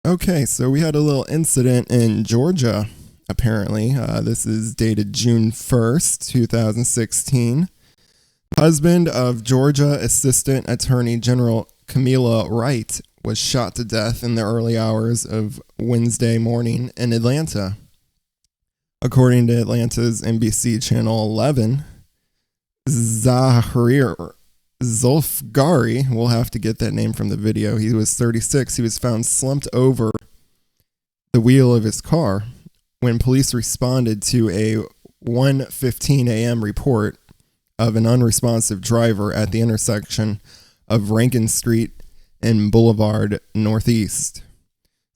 Okay, so we had a little incident in Georgia, apparently. This is dated June 1st, 2016. Husband of Georgia Assistant Attorney General Camila Wright was shot to death in the early hours of Wednesday morning in Atlanta. According to Atlanta's NBC Channel 11, Zahir Zulfgari, we'll have to get that name from the video. He was 36. He was found slumped over the wheel of his car when police responded to a 1:15 a.m. report of an unresponsive driver at the intersection of Rankin Street and Boulevard Northeast.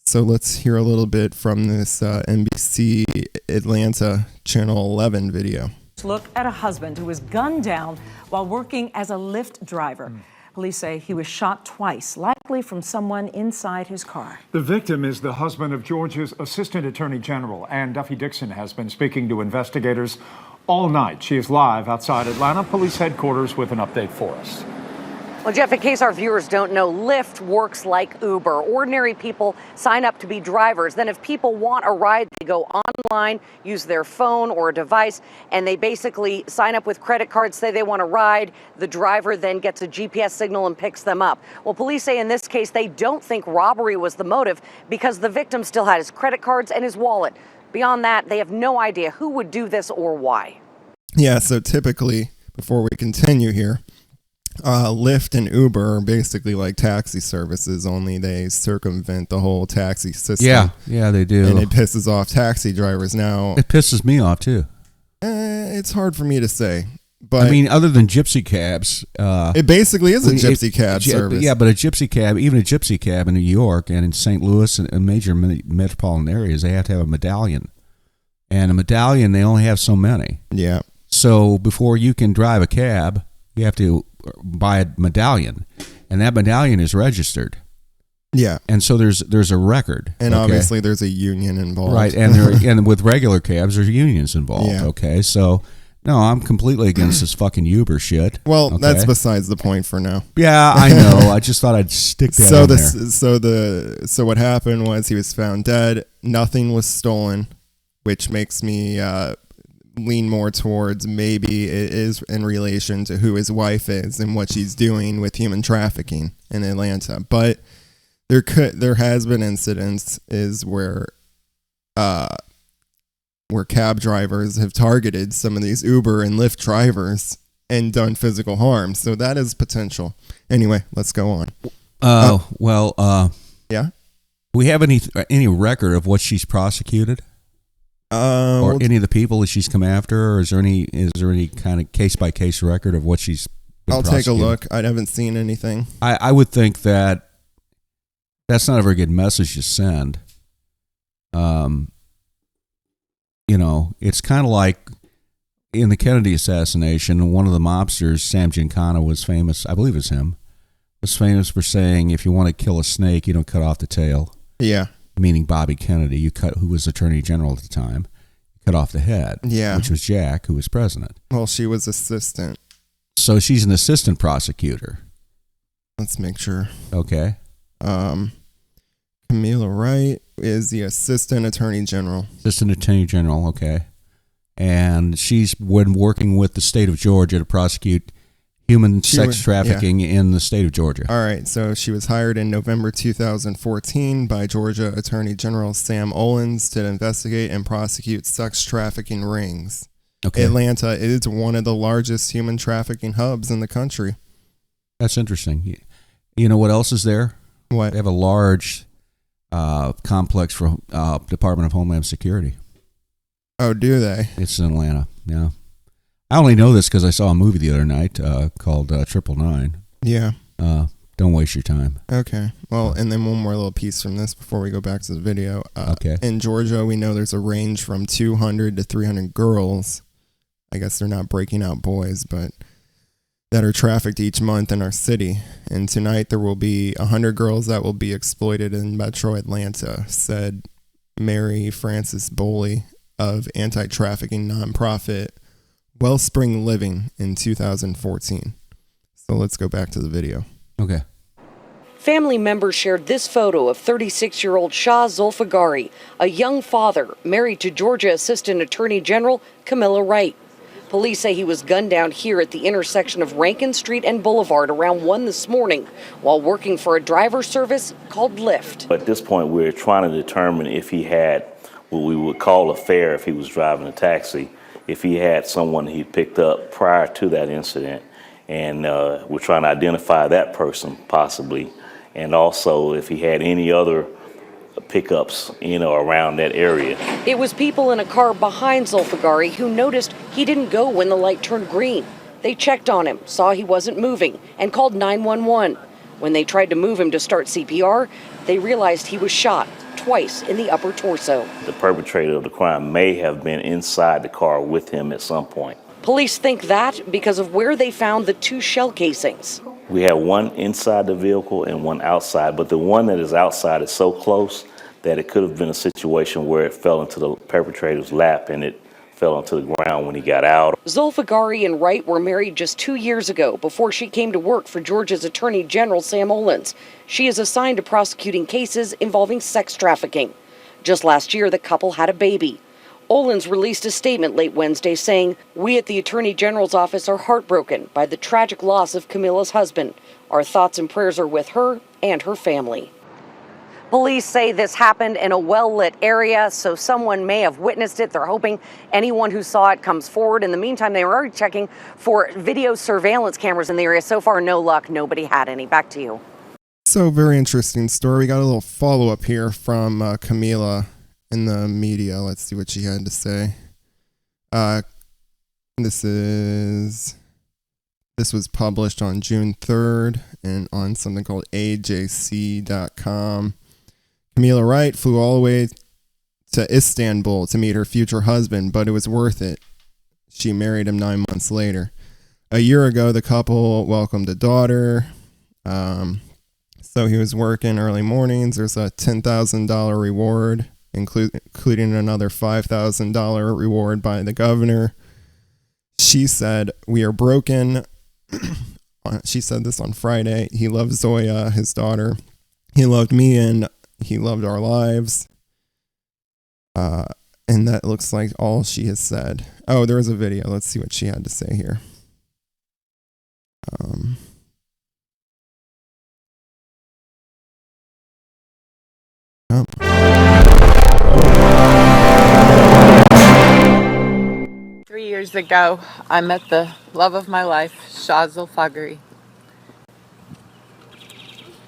So let's hear a little bit from this NBC Atlanta Channel 11 video. Look at a husband who was gunned down while working as a Lyft driver. Police say he was shot twice, likely from someone inside his car. The victim is the husband of Georgia's Assistant Attorney General. Ann Duffy Dixon has been speaking to investigators all night. She is live outside Atlanta Police Headquarters with an update for us. Well, Jeff, in case our viewers don't know, Lyft works like Uber. Ordinary people sign up to be drivers. Then if people want a ride, they go online, use their phone or a device, and they basically sign up with credit cards, say they want a ride. The driver then gets a GPS signal and picks them up. Well, police say in this case, they don't think robbery was the motive because the victim still had his credit cards and his wallet. Beyond that, they have no idea who would do this or why. Yeah, so typically, before we continue here, Lyft and Uber are basically like taxi services, only they circumvent the whole taxi system. Yeah, they do. And it pisses off taxi drivers. Now, it pisses me off, too. It's hard for me to say. But I mean, other than gypsy cabs. It basically is a gypsy cab service. Yeah, but a gypsy cab, even a gypsy cab in New York and in St. Louis and major metropolitan areas, they have to have a medallion. And a medallion, they only have so many. Yeah. So before you can drive a cab, you have to buy a medallion, and that medallion is registered. Yeah, and so there's a record, and obviously there's a union involved, right? And and with regular cabs, there's unions involved. Yeah. Okay, so no, I'm completely against this fucking Uber shit. Well, okay? That's besides the point for now. Yeah, I know. I just thought I'd stick that. So what happened was he was found dead. Nothing was stolen, which makes me lean more towards maybe it is in relation to who his wife is and what she's doing with human trafficking in Atlanta. But there has been incidents where cab drivers have targeted some of these Uber and Lyft drivers and done physical harm. So that is potential. Anyway, let's go on. Yeah. Do we have any record of what she's prosecuted? Or any of the people that she's come after, or is there any kind of case by case record of what she's been I'll take a look. I haven't seen anything. I would think that's not a very good message to send. It's kind of like in the Kennedy assassination, one of the mobsters, Sam Giancana, was famous. I believe it's him. Was famous for saying, "If you want to kill a snake, you don't cut off the tail." Yeah. Meaning Bobby Kennedy, who was Attorney General at the time, cut off the head, which was Jack, who was president. Well, she was assistant. So she's an assistant prosecutor. Let's make sure. Okay. Camila Wright is the Assistant Attorney General. Assistant Attorney General, okay. And she's been working with the state of Georgia to prosecute human sex trafficking in the state of Georgia. All right, so she was hired in November 2014 by Georgia Attorney General Sam Olens to investigate and prosecute sex trafficking rings. Okay. Atlanta is one of the largest human trafficking hubs in the country. That's interesting. You know what else is there? What? They have a large complex for Department of Homeland Security. Oh, do they? It's in Atlanta, yeah. I only know this because I saw a movie the other night called 999. Yeah. Don't waste your time. Okay. Well, and then one more little piece from this before we go back to the video. Okay. In Georgia, we know there's a range from 200 to 300 girls. I guess they're not breaking out boys, but that are trafficked each month in our city. And tonight there will be 100 girls that will be exploited in Metro Atlanta, said Mary Frances Boley of anti-trafficking nonprofit Wellspring Living in 2014. So let's go back to the video. Okay. Family members shared this photo of 36-year-old Shah Zulfiqari, a young father married to Georgia Assistant Attorney General Camilla Wright. Police say he was gunned down here at the intersection of Rankin Street and Boulevard around 1 this morning while working for a driver service called Lyft. At this point, we're trying to determine if he had what we would call a fare if he was driving a taxi, if he had someone he picked up prior to that incident. And we're trying to identify that person possibly, and also if he had any other pickups, around that area. It was people in a car behind Zulfiqari who noticed he didn't go when the light turned green. They checked on him, saw he wasn't moving, and called 911. When they tried to move him to start CPR, they realized he was shot twice in the upper torso. The perpetrator of the crime may have been inside the car with him at some point. Police think that because of where they found the 2 shell casings. We have one inside the vehicle and one outside, but the one that is outside is so close that it could have been a situation where it fell into the perpetrator's lap and it fell onto the ground when he got out. Zulfiqari and Wright were married just 2 years ago before she came to work for Georgia's Attorney General Sam Olens. She is assigned to prosecuting cases involving sex trafficking. Just last year, the couple had a baby. Olens released a statement late Wednesday saying, "We at the Attorney General's office are heartbroken by the tragic loss of Camilla's husband. Our thoughts and prayers are with her and her family." Police say this happened in a well-lit area, so someone may have witnessed it. They're hoping anyone who saw it comes forward. In the meantime, they were already checking for video surveillance cameras in the area. So far, no luck. Nobody had any. Back to you. So, very interesting story. We got a little follow-up here from Camilla in the media. Let's see what she had to say. This was published on June 3rd and on something called AJC.com. Camilla Wright flew all the way to Istanbul to meet her future husband, but it was worth it. She married him 9 months later. A year ago, the couple welcomed a daughter. So he was working early mornings. There's a $10,000 reward, including another $5,000 reward by the governor. She said, "We are broken." She said this on Friday. He loved Zoya, his daughter. He loved me, and he loved our lives. And that looks like all she has said. Oh, there is a video. Let's see what she had to say here. Oh. 3 years ago, I met the love of my life, Shah Zulfiqari.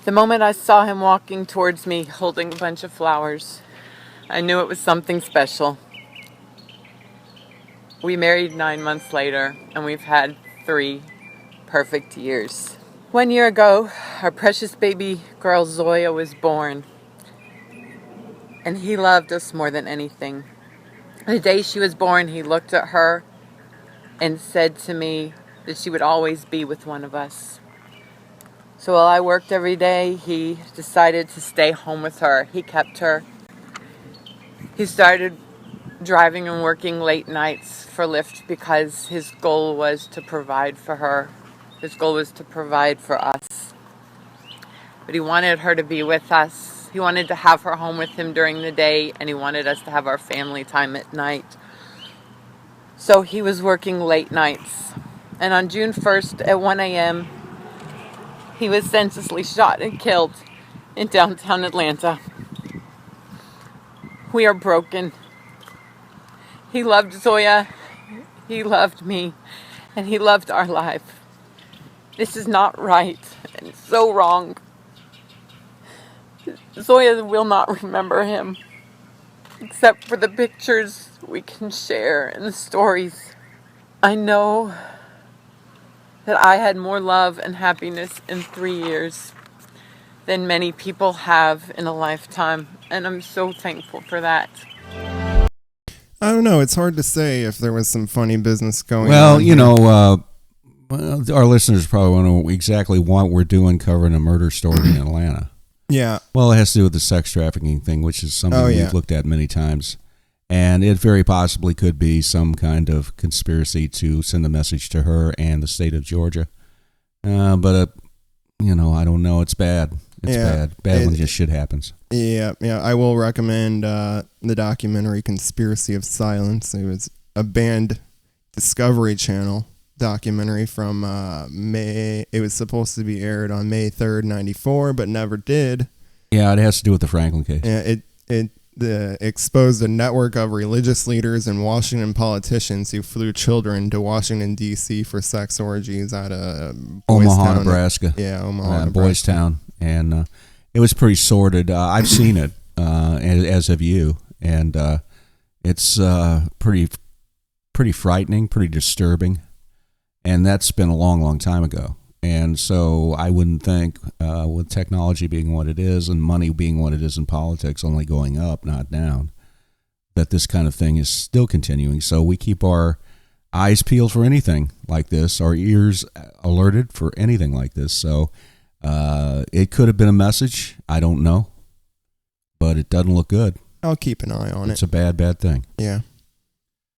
The moment I saw him walking towards me holding a bunch of flowers, I knew it was something special. We married 9 months later, and we've had 3 perfect years. 1 year ago, our precious baby girl Zoya was born, and he loved us more than anything. The day she was born, he looked at her and said to me that she would always be with one of us. So while I worked every day, he decided to stay home with her. He kept her. He started driving and working late nights for Lyft because his goal was to provide for her. His goal was to provide for us. But he wanted her to be with us. He wanted to have her home with him during the day, and he wanted us to have our family time at night. So he was working late nights. And on June 1st at 1 a.m., he was senselessly shot and killed in downtown Atlanta. We are broken. He loved Zoya, he loved me, and he loved our life. This is not right, and it's so wrong. Zoya will not remember him, except for the pictures we can share and the stories. I know that I had more love and happiness in 3 years than many people have in a lifetime, and I'm so thankful for that. I don't know. It's hard to say if there was some funny business going on. Well, you know, our listeners probably want to know exactly what we're doing covering a murder story in Atlanta. Yeah. Well, it has to do with the sex trafficking thing, which is something we've looked at many times. And it very possibly could be some kind of conspiracy to send a message to her and the state of Georgia. But, you know, I don't know. It's bad. It's bad when just shit happens. Yeah. I will recommend the documentary Conspiracy of Silence. It was a banned Discovery Channel documentary from May. It was supposed to be aired on May 3rd, 94, but never did. Yeah, it has to do with the Franklin case. Yeah, it exposed a network of religious leaders and Washington politicians who flew children to Washington, D.C. for sex orgies out of Omaha, Nebraska. Yeah, Omaha, Nebraska. Boys Town. And it was pretty sordid. I've seen it, as have you. And it's pretty frightening, pretty disturbing. And that's been a long, long time ago. And so I wouldn't think, with technology being what it is and money being what it is in politics, only going up, not down, that this kind of thing is still continuing. So we keep our eyes peeled for anything like this, our ears alerted for anything like this. So it could have been a message. I don't know. But it doesn't look good. I'll keep an eye on it. It's a bad, bad thing. Yeah.